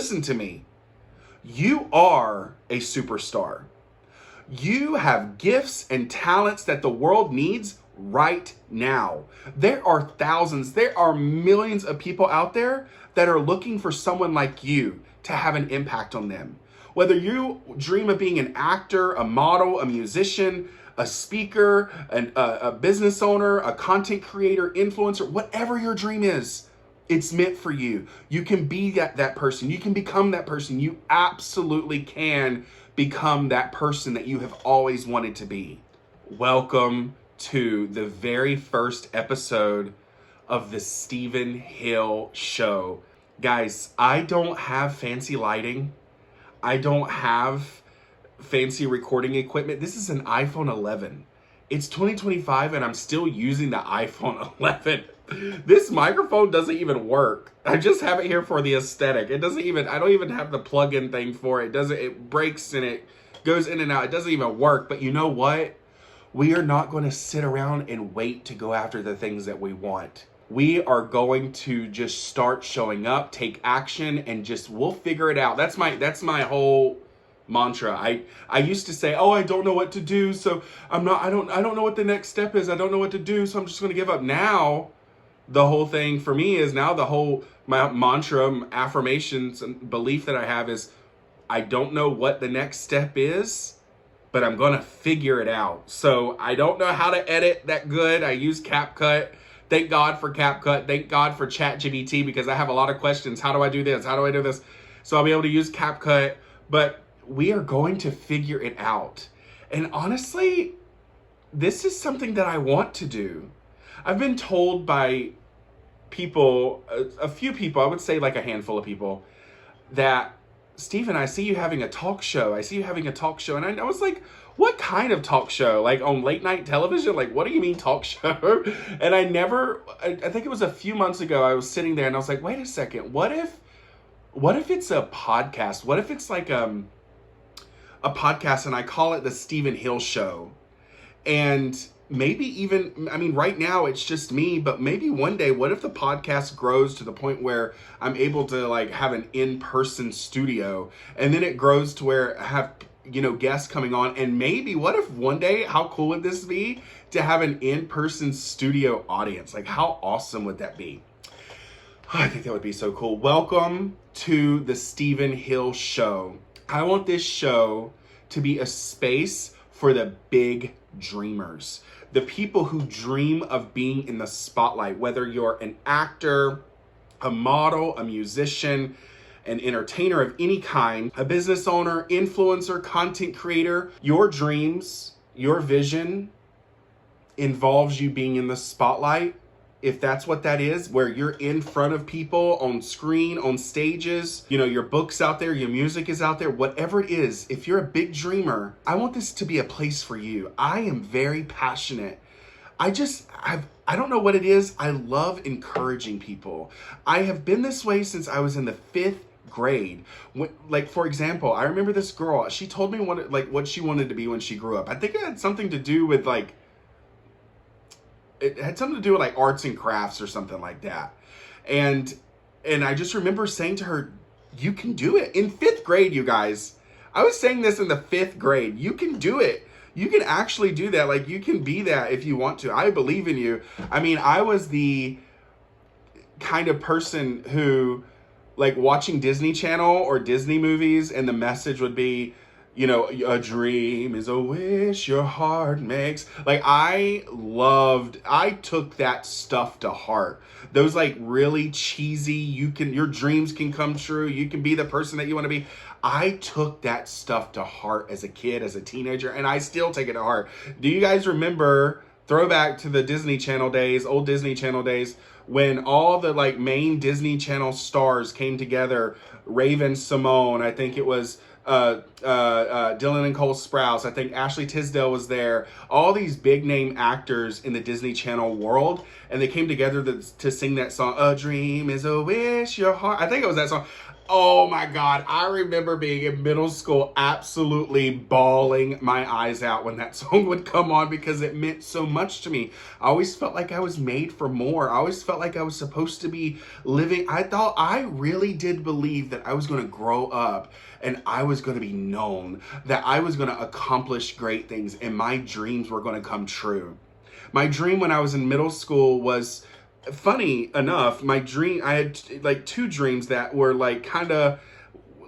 listen to me. You are a superstar. You have gifts and talents that the world needs right now. There are thousands, there are millions of people out there that are looking for someone like you to have an impact on them. Whether you dream of being an actor, a model, a musician, a speaker, a business owner, a content creator, influencer, whatever your dream is, it's meant for you. You can be that person. You can become that person. You absolutely can become that person that you have always wanted to be. Welcome to the very first episode of the Stephen Hill Show. Guys, I don't have fancy lighting. I don't have fancy recording equipment. This is an iPhone 11. It's 2025 and I'm still using the iPhone 11. This microphone doesn't even work. I just have it here for the aesthetic. I don't even have the plug-in thing for it. It breaks and it goes in and out. It doesn't even work. But you know what? We are not going to sit around and wait to go after the things that we want. We are going to just start showing up, take action, and we'll figure it out. That's my whole mantra. I used to say, I don't know what to do, so I don't know what the next step is. I don't know what to do, so I'm just going to give up. Now, the whole thing for me is my mantra, affirmations, and belief that I have is, I don't know what the next step is, but I'm going to figure it out. So I don't know how to edit that good. I use CapCut. Thank God for CapCut. Thank God for ChatGPT, because I have a lot of questions. How do I do this? How do I do this? So I'll be able to use CapCut, but we are going to figure it out. And honestly, this is something that I want to do. I've been told by people, a few people, I would say like a handful of people, that, Stephen, I see you having a talk show. And I was like, what kind of talk show? Like on late night television? Like, what do you mean talk show? And I think it was a few months ago, I was sitting there and I was like, wait a second, what if it's a podcast? What if it's like a podcast and I call it the Stephen Hill Show? And maybe even, right now it's just me, but maybe one day, what if the podcast grows to the point where I'm able to like have an in-person studio, and then it grows to where I have, guests coming on, and maybe what if one day, how cool would this be to have an in-person studio audience? Like, how awesome would that be? I think that would be so cool. Welcome to the Stephen Hill Show. I want this show to be a space for the big dreamers, the people who dream of being in the spotlight, whether you're an actor, a model, a musician, an entertainer of any kind, a business owner, influencer, content creator. Your dreams, your vision involves you being in the spotlight. If that's what that is, where you're in front of people on screen, on stages, your book's out there, your music is out there, whatever it is, if you're a big dreamer, I want this to be a place for you. I am very passionate. I don't know what it is. I love encouraging people. I have been this way since I was in the 5th grade. Like, for example, I remember this girl, she told me what she wanted to be when she grew up. I think it had something to do with arts and crafts or something like that. And I just remember saying to her, you can do it. In 5th grade, you guys. I was saying this in the 5th grade. You can do it. You can actually do that. Like, you can be that if you want to. I believe in you. I was the kind of person who, like, watching Disney Channel or Disney movies, and the message would be, a dream is a wish your heart makes. Like, I took that stuff to heart. Those like really cheesy, your dreams can come true. You can be the person that you want to be. I took that stuff to heart as a kid, as a teenager, and I still take it to heart. Do you guys remember, throwback to the Disney Channel days, old Disney Channel days, when all the like main Disney Channel stars came together? Raven-Symoné, I think it was Dylan and Cole Sprouse. I think Ashley Tisdale was there. All these big name actors in the Disney Channel world, and they came together to sing that song, "A Dream is a Wish Your Heart." I think it was that song. Oh my God. I remember being in middle school absolutely bawling my eyes out when that song would come on because it meant so much to me. I always felt like I was made for more. I always felt like I was supposed to be living. I thought I really did believe that I was going to grow up and I was going to be known, that I was going to accomplish great things and my dreams were going to come true. My dream when I was in middle school was, funny enough, my dream, I had like two dreams that were like kind of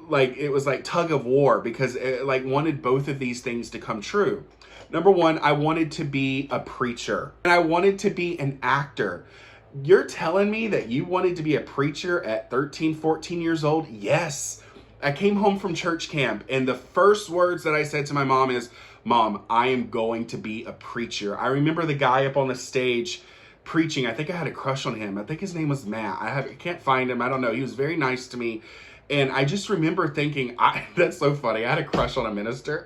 like, it was like tug of war because it like wanted both of these things to come true. Number one, I wanted to be a preacher and I wanted to be an actor. You're telling me that you wanted to be a preacher at 13, 14 years old? Yes. I came home from church camp and the first words that I said to my mom is, Mom, I am going to be a preacher. I remember the guy up on the stage preaching. I think I had a crush on him. I think his name was Matt. I can't find him. I don't know. He was very nice to me. And I just remember thinking, that's so funny. I had a crush on a minister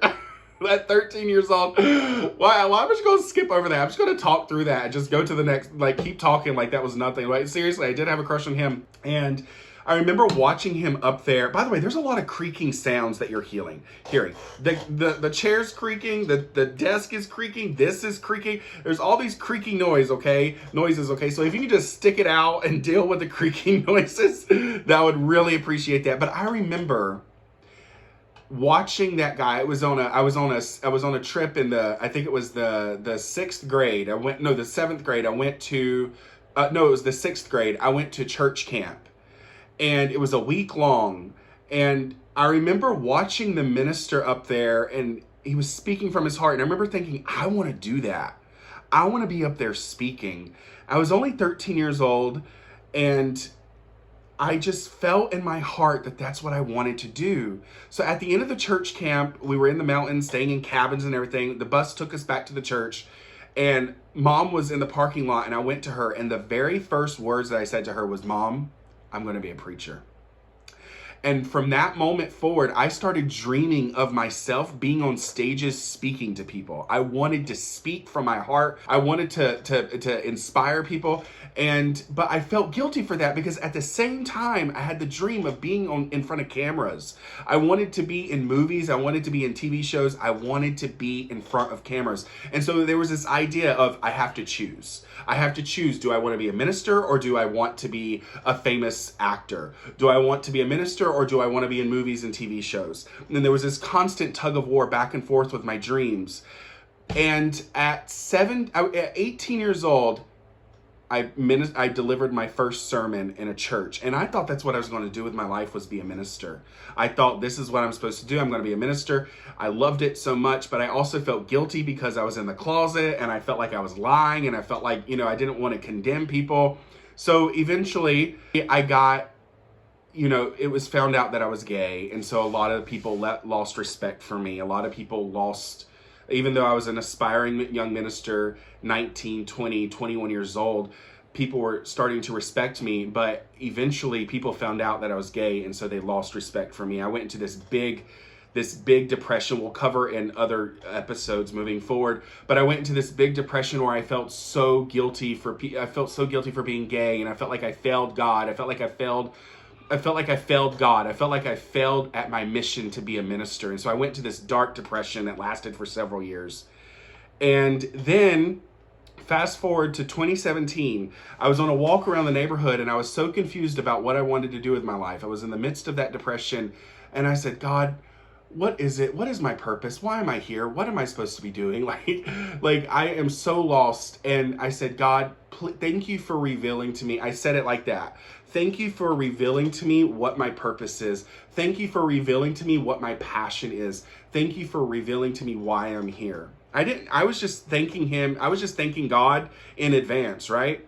at 13 years old. Well, I'm just going to skip over that. I'm just going to talk through that and just go to the next, like keep talking like that was nothing. Like seriously, I did have a crush on him. And I remember watching him up there. By the way, there's a lot of creaking sounds that you're hearing. The chair's creaking, the desk is creaking, this is creaking. There's all these creaking noises, okay? So if you can just stick it out and deal with the creaking noises, that would really appreciate that. But I remember watching that guy. I was on a trip in I think it was the sixth grade. The seventh grade. I went to it was the sixth grade. I went to church camp. And it was a week long. And I remember watching the minister up there and he was speaking from his heart. And I remember thinking, I want to do that. I want to be up there speaking. I was only 13 years old and I just felt in my heart that that's what I wanted to do. So at the end of the church camp, we were in the mountains, staying in cabins and everything. The bus took us back to the church and Mom was in the parking lot and I went to her and the very first words that I said to her was, Mom, I'm going to be a preacher. And from that moment forward, I started dreaming of myself being on stages speaking to people. I wanted to speak from my heart. I wanted to inspire people. But I felt guilty for that because at the same time, I had the dream of being in front of cameras. I wanted to be in movies. I wanted to be in TV shows. I wanted to be in front of cameras. And so there was this idea of I have to choose. I have to choose. Do I want to be a minister or do I want to be a famous actor? Do I want to be a minister or do I want to be in movies and TV shows? And then there was this constant tug of war back and forth with my dreams. And at 18 years old, I delivered my first sermon in a church. And I thought that's what I was going to do with my life, was be a minister. I thought this is what I'm supposed to do. I'm going to be a minister. I loved it so much, but I also felt guilty because I was in the closet and I felt like I was lying and I felt like, I didn't want to condemn people. So eventually I got, it was found out that I was gay. And so a lot of people lost respect for me. A lot of people lost, even though I was an aspiring young minister, 19, 20, 21 years old, people were starting to respect me. But eventually people found out that I was gay, and so they lost respect for me. I went into this big depression. We'll cover in other episodes moving forward. But I went into this big depression where I felt so guilty for being gay, and I felt like I failed God. I felt like I failed God. I felt like I failed at my mission to be a minister. And so I went to this dark depression that lasted for several years. And then fast forward to 2017, I was on a walk around the neighborhood and I was so confused about what I wanted to do with my life. I was in the midst of that depression and I said, God, what is it? What is my purpose? Why am I here? What am I supposed to be doing? Like I am so lost. And I said, God, thank you for revealing to me. I said it like that. Thank you for revealing to me what my purpose is. Thank you for revealing to me what my passion is. Thank you for revealing to me why I'm here. I was just thanking him. I was just thanking God in advance, right?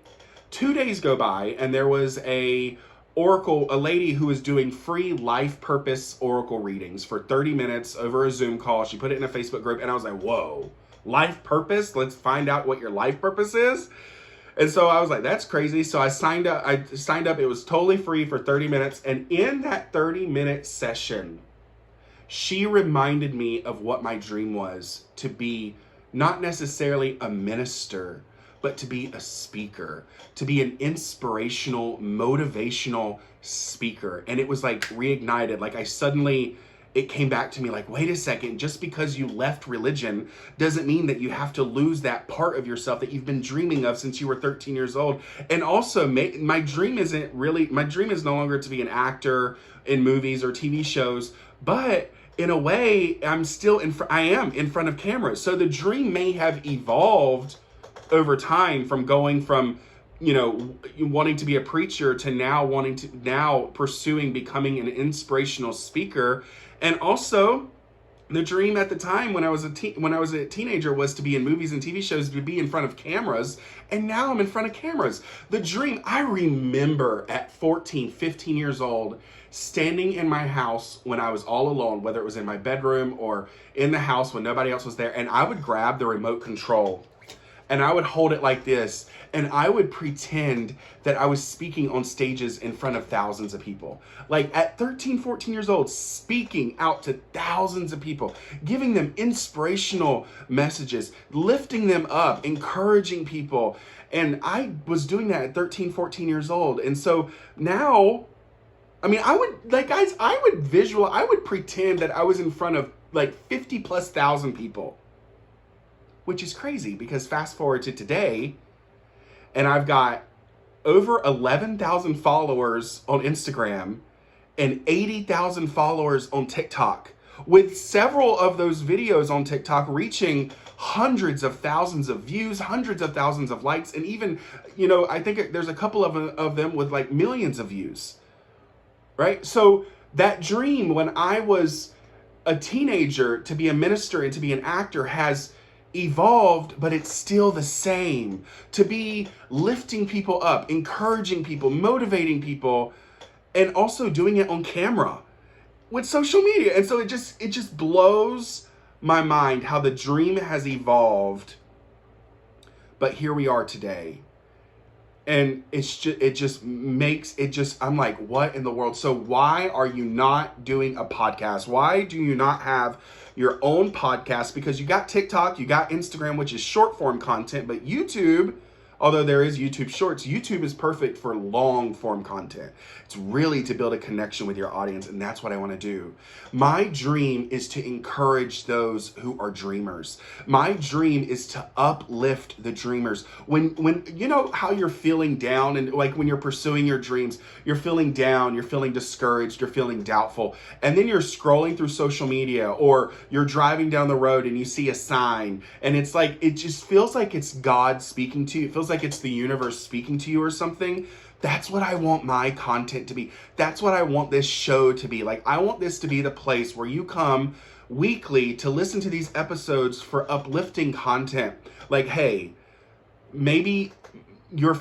2 days go by and there was a lady who was doing free life purpose oracle readings for 30 minutes over a Zoom call. She put it in a Facebook group and I was like, whoa, life purpose? Let's find out what your life purpose is. And so I was like, that's crazy. So I signed up. It was totally free for 30 minutes. And in that 30-minute session, she reminded me of what my dream was, to be not necessarily a minister, but to be a speaker, to be an inspirational, motivational speaker. And it was like reignited. Like it came back to me like, wait a second, just because you left religion doesn't mean that you have to lose that part of yourself that you've been dreaming of since you were 13 years old. And also, my dream is no longer to be an actor in movies or TV shows, but in a way, I am in front of cameras. So the dream may have evolved over time from going from, wanting to be a preacher to now pursuing becoming an inspirational speaker. And also, the dream at the time when I was a teenager was to be in movies and TV shows, to be in front of cameras. And now I'm in front of cameras. The dream, I remember at 14, 15 years old, standing in my house when I was all alone, whether it was in my bedroom or in the house when nobody else was there. And I would grab the remote control and I would hold it like this, and I would pretend that I was speaking on stages in front of thousands of people. Like at 13, 14 years old, speaking out to thousands of people, giving them inspirational messages, lifting them up, encouraging people. And I was doing that at 13, 14 years old. And so now, I would pretend that I was in front of like 50 plus thousand people. Which is crazy because fast forward to today, and I've got over 11,000 followers on Instagram and 80,000 followers on TikTok, with several of those videos on TikTok reaching hundreds of thousands of views, hundreds of thousands of likes, and even, I think there's a couple of them with like millions of views, right? So that dream when I was a teenager to be a minister and to be an actor has evolved, but it's still the same. To be lifting people up, encouraging people, motivating people, and also doing it on camera with social media. And so it just blows my mind how the dream has evolved. But here we are today. And I'm like, what in the world? So why are you not doing a podcast? Why do you not have your own podcast? Because you got TikTok, you got Instagram, which is short form content, but YouTube, although there is YouTube Shorts, YouTube is perfect for long form content. It's really to build a connection with your audience, and that's what I want to do. My dream is to encourage those who are dreamers. My dream is to uplift the dreamers. When you know how you're feeling down, and like when you're pursuing your dreams, you're feeling down, you're feeling discouraged, you're feeling doubtful, and then you're scrolling through social media, or you're driving down the road and you see a sign, and it's like, it just feels like it's God speaking to you. It feels like it's the universe speaking to you or something. That's what I want my content to be. That's what I want this show to be. Like, I want this to be the place where you come weekly to listen to these episodes for uplifting content. Like, hey, maybe your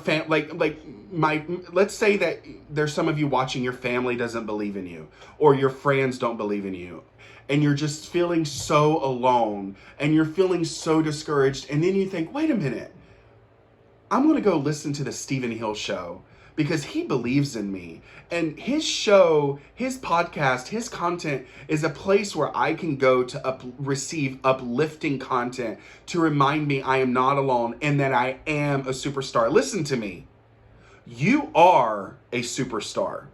let's say that there's some of you watching, your family doesn't believe in you, or your friends don't believe in you, and you're just feeling so alone, and you're feeling so discouraged, and then you think, wait a minute, I'm going to go listen to the Stephen Hill Show because he believes in me. And his show, his podcast, his content is a place where I can go to receive uplifting content to remind me I am not alone and that I am a superstar. Listen to me. You are a superstar.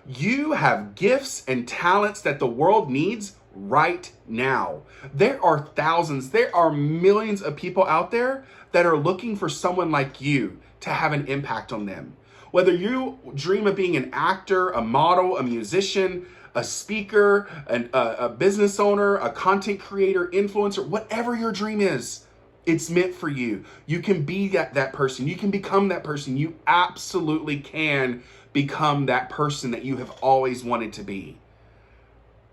You have gifts and talents that the world needs right now. There are thousands, there are millions of people out there that are looking for someone like you to have an impact on them. Whether you dream of being an actor, a model, a musician, a speaker, a business owner, a content creator, influencer, whatever your dream is, it's meant for you. You can be that person. You can become that person. You absolutely can become that person that you have always wanted to be.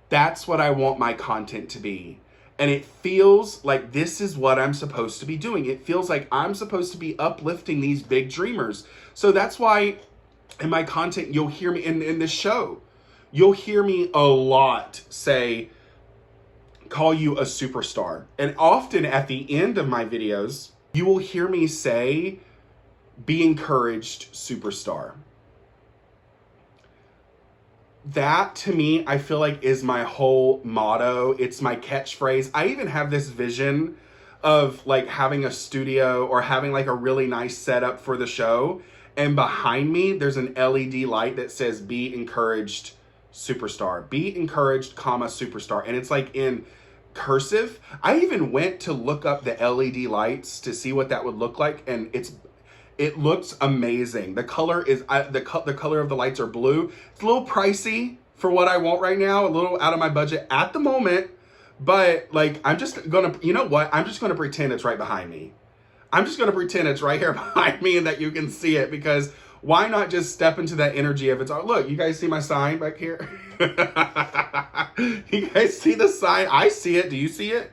That's what I want my content to be. And it feels like this is what I'm supposed to be doing. It feels like I'm supposed to be uplifting these big dreamers. So that's why in my content, you'll hear me in this show, you'll hear me a lot say, call you a superstar. And often at the end of my videos, you will hear me say, be encouraged, superstar. That to me, I feel like is my whole motto. It's my catchphrase. I even have this vision of like having a studio or having like a really nice setup for the show. And behind me, there's an LED light that says "Be Encouraged Superstar." Be encouraged, comma, superstar. And it's like in cursive. I even went to look up the LED lights to see what that would look like. And it looks amazing. The color is, the color of the lights are blue. It's a little pricey for what I want right now. A little out of my budget at the moment. But like, I'm just gonna, you know what? I'm just gonna pretend it's right behind me. I'm just going to pretend it's right here behind me and that you can see it, because why not just step into that energy of it's all, look, you guys see my sign back here? You guys see the sign? I see it. Do you see it?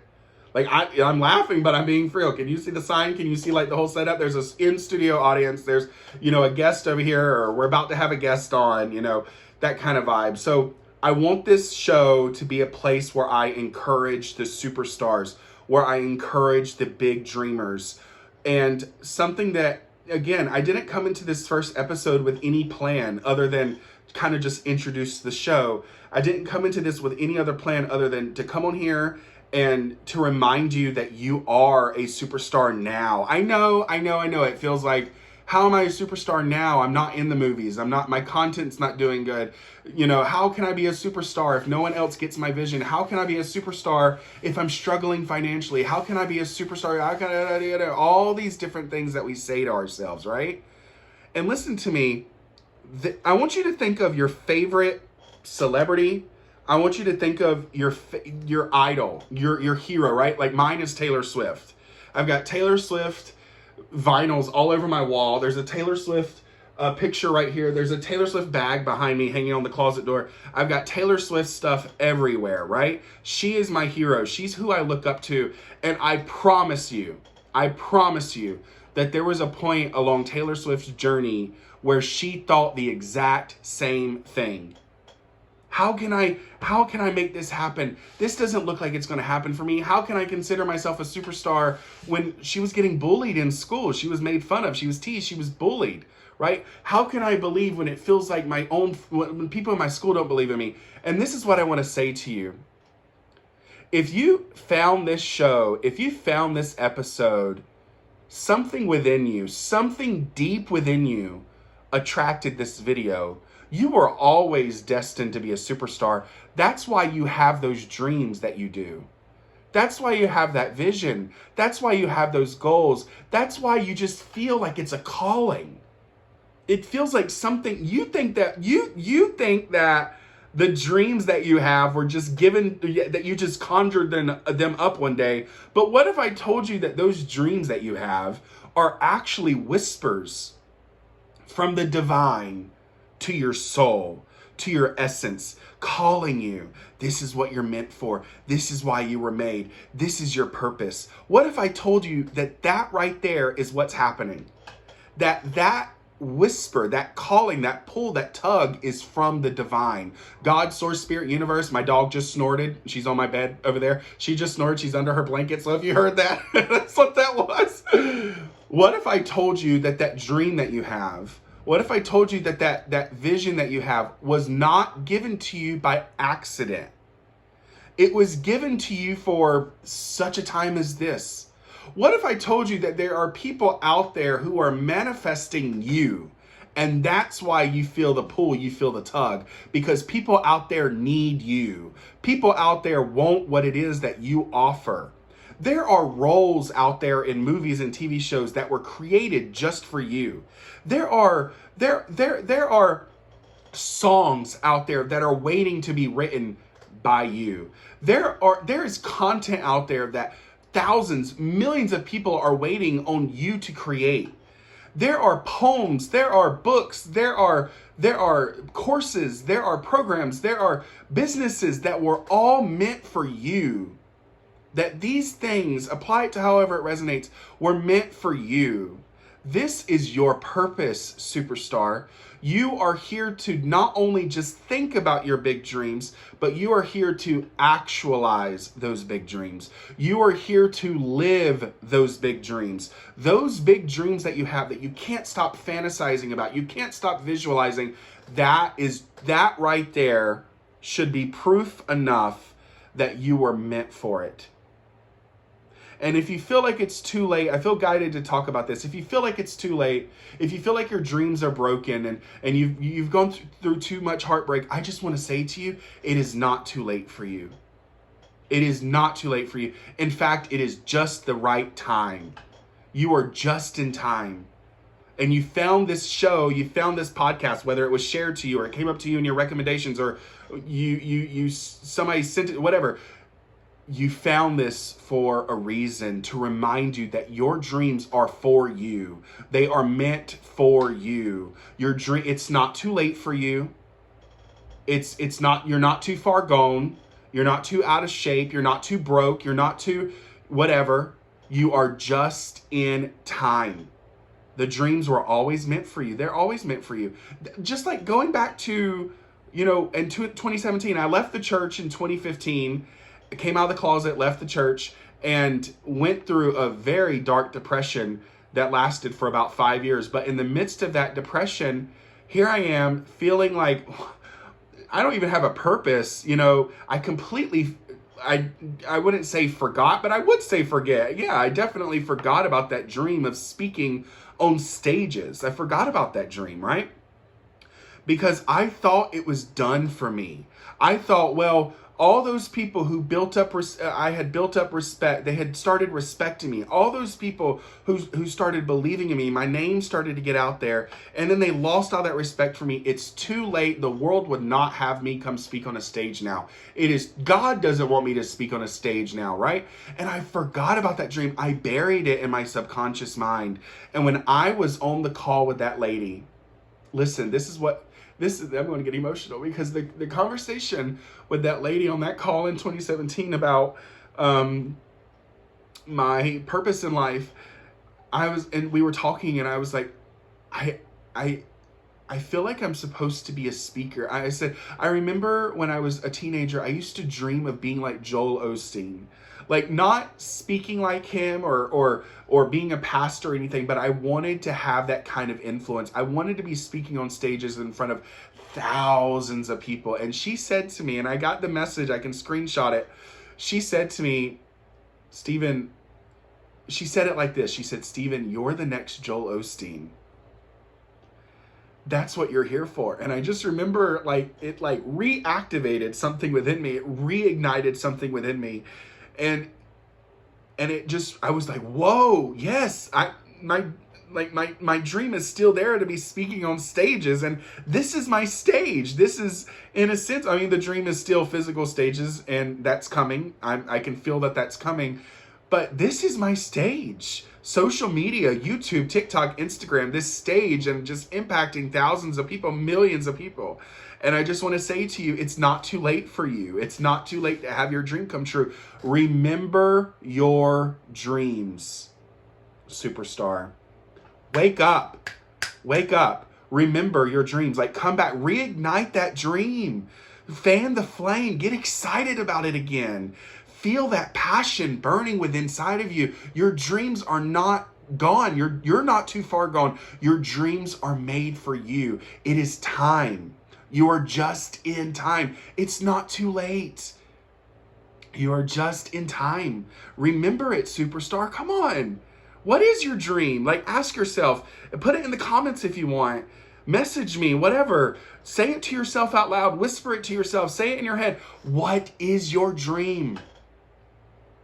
Like I'm laughing, but I'm being for real. Can you see the sign? Can you see like the whole setup? There's a in-studio audience. There's, you know, a guest over here, or we're about to have a guest on, you know, that kind of vibe. So I want this show to be a place where I encourage the superstars, where I encourage the big dreamers. And something that, again, I didn't come into this first episode with any plan other than kind of just introduce the show. I didn't come into this with any other plan other than to come on here and to remind you that you are a superstar now. I know. It feels like, how am I a superstar now? I'm not in the movies. My content's not doing good. You know, how can I be a superstar if no one else gets my vision? How can I be a superstar if I'm struggling financially? How can I be a superstar? How can I, all these different things that we say to ourselves, right? And listen to me. I want you to think of your favorite celebrity. I want you to think of your idol, your hero, right? Like mine is Taylor Swift. I've got Taylor Swift vinyls all over my wall. There's a Taylor Swift picture right here. There's a Taylor Swift bag behind me hanging on the closet door. I've got Taylor Swift stuff everywhere, right? She is my hero. She's who I look up to. And I promise you that there was a point along Taylor Swift's journey where she thought the exact same thing. How can I make this happen? This doesn't look like it's going to happen for me. How can I consider myself a superstar when she was getting bullied in school? She was made fun of. She was teased. She was bullied, right? How can I believe when it feels like when people in my school don't believe in me? And this is what I want to say to you. If you found this show, if you found this episode, something within you, something deep within you attracted this video, you were always destined to be a superstar. That's why you have those dreams that you do. That's why you have that vision. That's why you have those goals. That's why you just feel like it's a calling. It feels like something you think that you think that the dreams that you have were just given, that you just conjured them up one day. But what if I told you that those dreams that you have are actually whispers from the divine to your soul, to your essence, calling you. This is what you're meant for. This is why you were made. This is your purpose. What if I told you that right there is what's happening? That whisper, that calling, that pull, that tug is from the divine. God, source, spirit, universe. My dog just snorted. She's on my bed over there. She just snored. She's under her blanket. So if you heard that, that's what that was. What if I told you that dream that you have, what if I told you that vision that you have was not given to you by accident? It was given to you for such a time as this. What if I told you that there are people out there who are manifesting you, and that's why you feel the pull, you feel the tug, because people out there need you. People out there want what it is that you offer. There are roles out there in movies and TV shows that were created just for you. There are songs out there that are waiting to be written by you. There is content out there that thousands, millions of people are waiting on you to create. There are poems, there are books, there are courses, there are programs, there are businesses that were all meant for you. That these things, apply it to however it resonates, were meant for you. This is your purpose, superstar. You are here to not only just think about your big dreams, but you are here to actualize those big dreams. You are here to live those big dreams. Those big dreams that you have that you can't stop fantasizing about, you can't stop visualizing, that right there should be proof enough that you were meant for it. And if you feel like it's too late, I feel guided to talk about this. If you feel like it's too late, if you feel like your dreams are broken and you've gone through too much heartbreak, I just want to say to you, it is not too late for you. It is not too late for you. In fact, it is just the right time. You are just in time. And you found this show, you found this podcast, whether it was shared to you or it came up to you in your recommendations or somebody sent it, whatever. You found this for a reason, to remind you that your dreams are for you. They are meant for you. Your dream, it's not too late for you. It's not, you're not too far gone. You're not too out of shape. You're not too broke. You're not too whatever. You are just in time. The dreams were always meant for you. They're always meant for you. Just like going back to, in 2017, I left the church in 2015, came out of the closet, left the church, and went through a very dark depression that lasted for about 5 years. But in the midst of that depression, here I am feeling like I don't even have a purpose. I completely, I wouldn't say forgot, but I would say forget. Yeah, I definitely forgot about that dream of speaking on stages. I forgot about that dream, right? Because I thought it was done for me. I thought, well, all those people who I had built up respect, they had started respecting me. All those people who started believing in me, my name started to get out there, and then they lost all that respect for me. It's too late. The world would not have me come speak on a stage now. God doesn't want me to speak on a stage now, right? And I forgot about that dream. I buried it in my subconscious mind. And when I was on the call with that lady, listen, I'm going to get emotional because the conversation with that lady on that call in 2017 about my purpose in life, we were talking and I was like, I feel like I'm supposed to be a speaker. I said, I remember when I was a teenager, I used to dream of being like Joel Osteen. Like not speaking like him or being a pastor or anything, but I wanted to have that kind of influence. I wanted to be speaking on stages in front of thousands of people. And she said to me, and I got the message, I can screenshot it. She said to me, Stephen, she said it like this. She said, Stephen, you're the next Joel Osteen. That's what you're here for. And I just remember it reactivated something within me. It reignited something within me. And it just, I was like, whoa, yes, my dream is still there to be speaking on stages. And this is my stage. This is, in a sense, the dream is still physical stages and that's coming. I can feel that that's coming, but this is my stage. Social media, YouTube, TikTok, Instagram, this stage, and just impacting thousands of people, millions of people. And I just want to say to you, it's not too late for you. It's not too late to have your dream come true. Remember your dreams, superstar. Wake up. Wake up. Remember your dreams. Come back. Reignite that dream. Fan the flame. Get excited about it again. Feel that passion burning within inside of you. Your dreams are not gone. You're not too far gone. Your dreams are made for you. It is time. You are just in time. It's not too late. You are just in time. Remember it, superstar. Come on. What is your dream? Ask yourself. Put it in the comments if you want. Message me, whatever. Say it to yourself out loud. Whisper it to yourself. Say it in your head. What is your dream?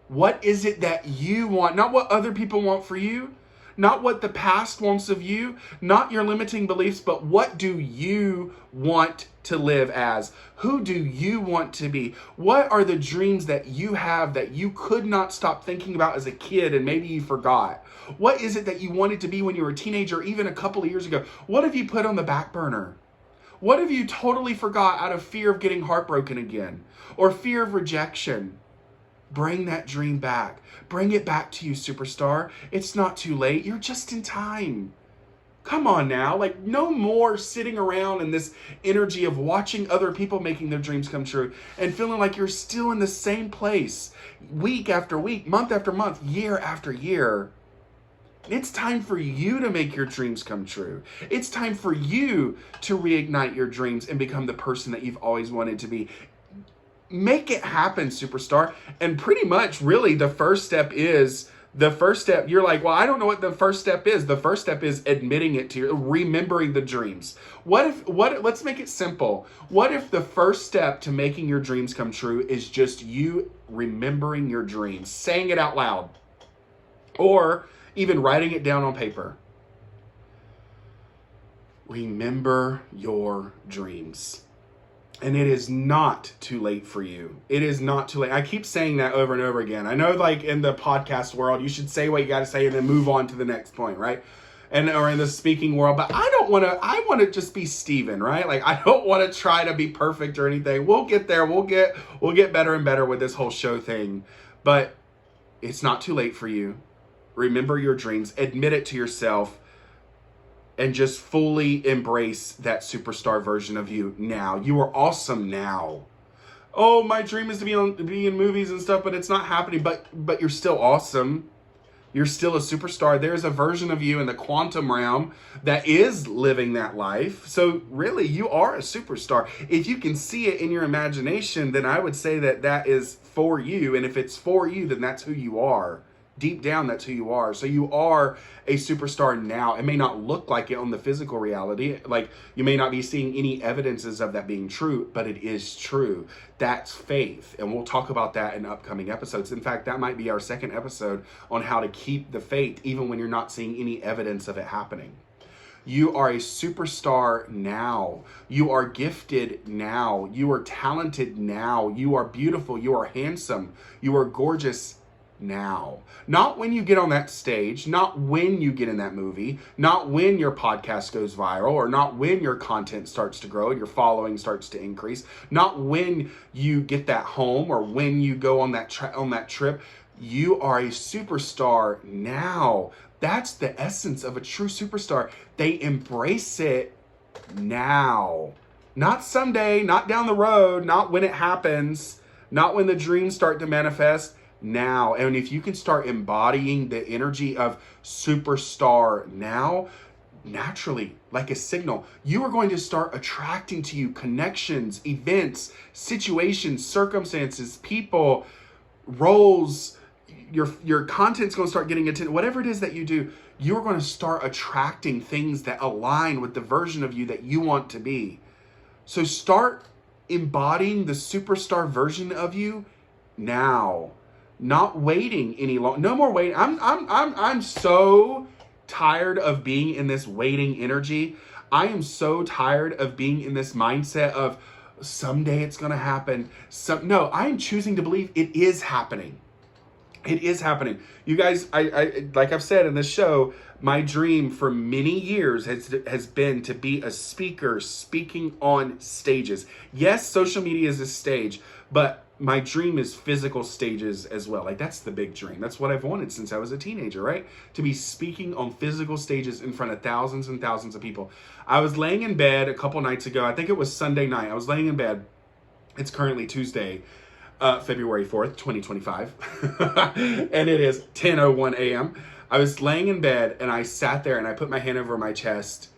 What is it that you want? Not what other people want for you. Not what the past wants of you, not your limiting beliefs, but what do you want to live as? Who do you want to be? What are the dreams that you have that you could not stop thinking about as a kid and maybe you forgot? What is it that you wanted to be when you were a teenager, even a couple of years ago? What have you put on the back burner? What have you totally forgot out of fear of getting heartbroken again or fear of rejection? Bring that dream back. Bring it back to you, superstar. It's not too late. You're just in time. Come on now. No more sitting around in this energy of watching other people making their dreams come true and feeling like you're still in the same place week after week, month after month, year after year. It's time for you to make your dreams come true. It's time for you to reignite your dreams and become the person that you've always wanted to be. Make it happen, superstar. And pretty much, really, the first step, you're like, well, I don't know what the first step is. The first step is admitting it to you, remembering the dreams. Let's make it simple. What if the first step to making your dreams come true is just you remembering your dreams, saying it out loud, or even writing it down on paper? Remember your dreams. And it is not too late for you. It is not too late. I keep saying that over and over again. I know, like, in the podcast world, you should say what you got to say and then move on to the next point, right? Or in the speaking world, but I want to just be Steven, right? Like, I don't want to try to be perfect or anything. We'll get there. We'll get better and better with this whole show thing. But it's not too late for you. Remember your dreams. Admit it to yourself. And just fully embrace that superstar version of you now. You are awesome now. Oh, my dream is to be in movies and stuff, but it's not happening. But you're still awesome. You're still a superstar. There's a version of you in the quantum realm that is living that life. So really, you are a superstar. If you can see it in your imagination, then I would say that is for you. And if it's for you, then that's who you are. Deep down, that's who you are. So you are a superstar now. It may not look like it on the physical reality. Like, you may not be seeing any evidences of that being true, but it is true. That's faith. And we'll talk about that in upcoming episodes. In fact, that might be our second episode on how to keep the faith even when you're not seeing any evidence of it happening. You are a superstar now. You are gifted now. You are talented now. You are beautiful. You are handsome. You are gorgeous now. Not when you get on that stage, not when you get in that movie, not when your podcast goes viral, or not when your content starts to grow and your following starts to increase, not when you get that home or when you go on that trip. You are a superstar now. That's the essence of a true superstar. They embrace it now. Not someday, not down the road, not when it happens, not when the dreams start to manifest. Now. And if you can start embodying the energy of superstar now, naturally, like a signal, you are going to start attracting to you connections, events, situations, circumstances, people, roles. Your content's going to start getting attention. Whatever it is that you do, you're going to start attracting things that align with the version of you that you want to be. So start embodying the superstar version of you now. Not waiting any long. No more waiting. I'm so tired of being in this waiting energy. I am so tired of being in this mindset of someday it's going to happen. No, I am choosing to believe it is happening. It is happening. You guys, I like I've said in this show, my dream for many years has been to be a speaker speaking on stages. Yes, social media is a stage, but my dream is physical stages as well. Like, that's the big dream. That's what I've wanted since I was a teenager, right? To be speaking on physical stages in front of thousands and thousands of people. I was laying in bed a couple nights ago. I think it was Sunday night. I was laying in bed. It's currently Tuesday, February 4th, 2025. And it is 10:01 a.m. I was laying in bed and I sat there and I put my hand over my chest.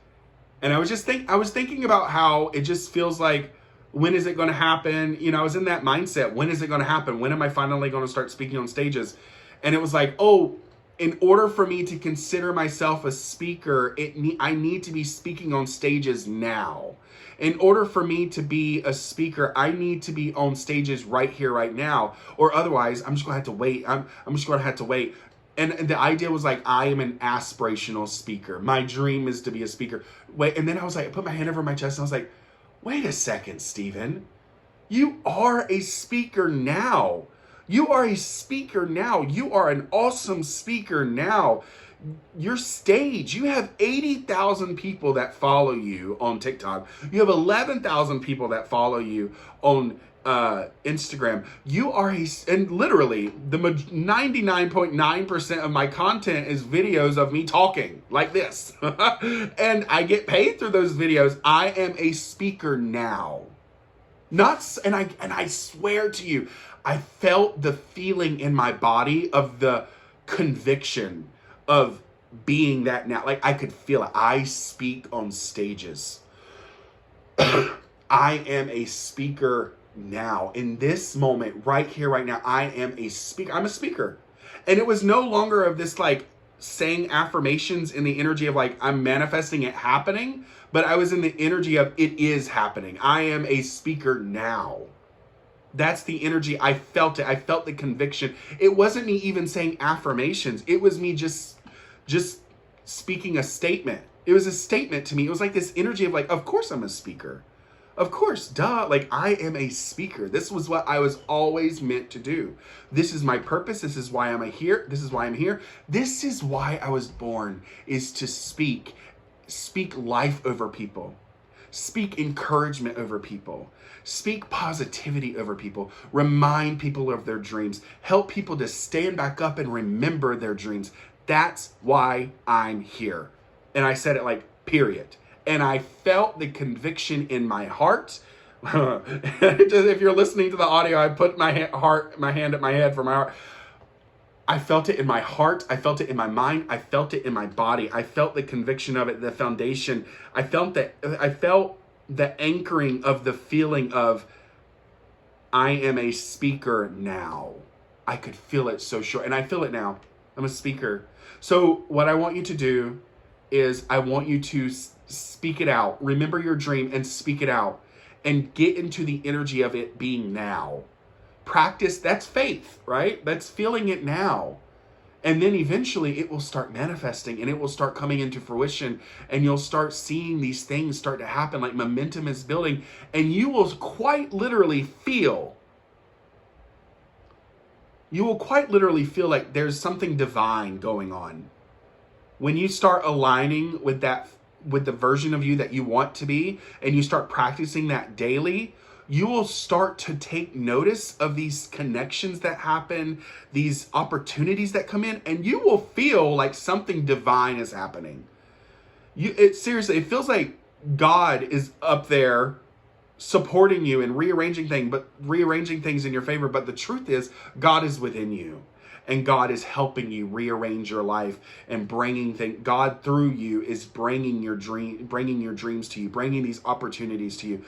And I was thinking about how it just feels like, when is it going to happen? You know, I was in that mindset. When is it going to happen? When am I finally going to start speaking on stages? And it was like, oh, in order for me to consider myself a speaker, I need to be speaking on stages now. In order for me to be a speaker, I need to be on stages right here, right now. Or otherwise, I'm just going to have to wait. I'm just going to have to wait. And the idea was like, I am an aspirational speaker. My dream is to be a speaker. Wait, and then I was like, I put my hand over my chest and I was like, wait a second, Steven. You are a speaker now. You are a speaker now. You are an awesome speaker now. Your stage, you have 80,000 people that follow you on TikTok. You have 11,000 people that follow you on Instagram. You are and literally the 99.9% of my content is videos of me talking like this. And I get paid through those videos. I am a speaker now. And I swear to you, I felt the feeling in my body of the conviction of being that now. Like, I could feel it. I speak on stages. I am a speaker now. In this moment, right here, right now, I am a speaker. I'm a speaker. And it was no longer of this like saying affirmations in the energy of like I'm manifesting it happening, but I was in the energy of it is happening. I am a speaker now. That's the energy. I felt it. I felt the conviction. It wasn't me even saying affirmations. It was me just speaking a statement. It was a statement to me. It was like this energy of like, of course I'm a speaker. Of course, duh. Like I am a speaker. This was what I was always meant to do. This is my purpose. This is why I'm here. This is why I'm here. This is why I was born, is to speak life over people. Speak encouragement over people. Speak positivity over people. Remind people of their dreams. Help people to stand back up and remember their dreams. That's why I'm here. And I said it like, period. And I felt the conviction in my heart. If you're listening to the audio, I put my hand at my head for my heart. I felt it in my heart. I felt it in my mind. I felt it in my body. I felt the conviction of it, the foundation. I felt the anchoring of the feeling of I am a speaker now. I could feel it so sure. And I feel it now. I'm a speaker. So what I want you to do is I want you to speak it out. Remember your dream and speak it out and get into the energy of it being now. Practice, that's faith, right? That's feeling it now. And then eventually it will start manifesting and it will start coming into fruition and you'll start seeing these things start to happen, like momentum is building, and you will quite literally feel like there's something divine going on. When you start aligning with the version of you that you want to be, and you start practicing that daily, you will start to take notice of these connections that happen, these opportunities that come in, and you will feel like something divine is happening. Seriously, it feels like God is up there supporting you and rearranging things in your favor. But the truth is, God is within you. And God is helping you rearrange your life and God through you is bringing your dreams to you, bringing these opportunities to you.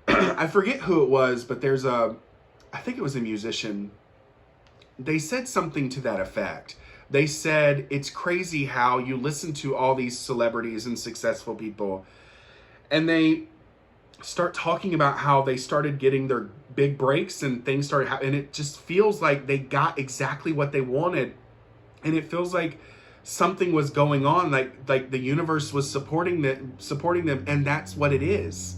I forget who it was, but I think it was a musician. They said something to that effect. They said, it's crazy how you listen to all these celebrities and successful people, and they start talking about how they started getting their big breaks and things started happening. And it just feels like they got exactly what they wanted. And it feels like something was going on, like the universe was supporting them. And that's what it is.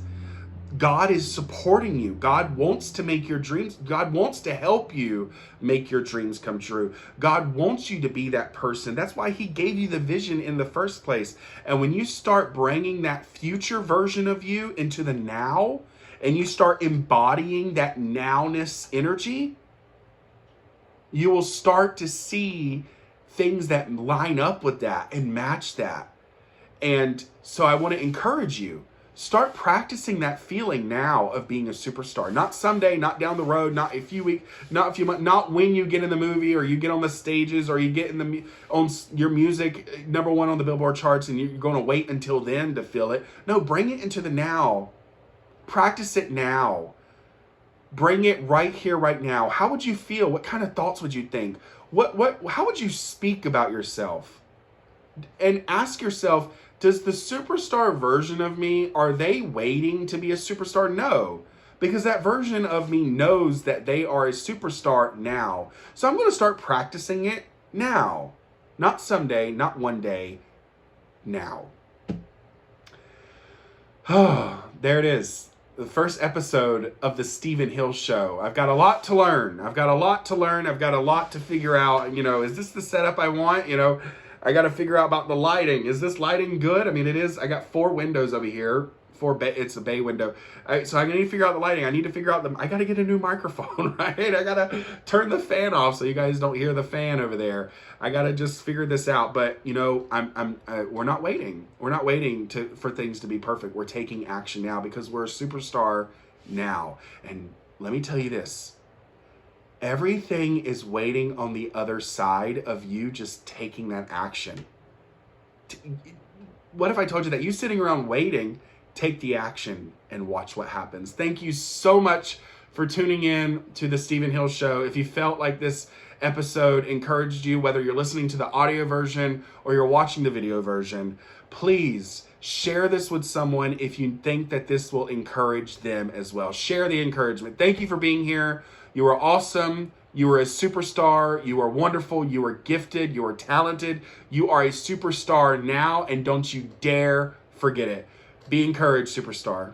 God is supporting you. God wants to make your dreams. God wants to help you make your dreams come true. God wants you to be that person. That's why he gave you the vision in the first place. And when you start bringing that future version of you into the now, and you start embodying that nowness energy, you will start to see things that line up with that and match that. And so I want to encourage you. Start practicing that feeling now of being a superstar. Not someday, not down the road, not a few weeks, not a few months, not when you get in the movie or you get on the stages or you get on your music #1 on the Billboard charts and you're going to wait until then to feel it. No, bring it into the now. Practice it now. Bring it right here, right now. How would you feel? What kind of thoughts would you think? How would you speak about yourself? And ask yourself, does the superstar version of me, are they waiting to be a superstar? No, because that version of me knows that they are a superstar now. So I'm going to start practicing it now. Not someday, not one day, now. Oh, there it is. The first episode of the Stephen Hill Show. I've got a lot to learn. I've got a lot to figure out. Is this the setup I want? I got to figure out about the lighting. Is this lighting good? I mean, it is. I got 4 windows over here. It's a bay window. So I need to figure out the lighting. I need to figure out I got to get a new microphone, right? I got to turn the fan off so you guys don't hear the fan over there. I got to just figure this out. But we're not waiting. We're not waiting for things to be perfect. We're taking action now because we're a superstar now. And let me tell you this. Everything is waiting on the other side of you just taking that action. What if I told you that you sitting around waiting, take the action and watch what happens? Thank you so much for tuning in to the Stephen Hill Show. If you felt like this episode encouraged you, whether you're listening to the audio version or you're watching the video version, please share this with someone if you think that this will encourage them as well. Share the encouragement. Thank you for being here. You are awesome. You are a superstar. You are wonderful. You are gifted. You are talented. You are a superstar now, and don't you dare forget it. Be encouraged, superstar.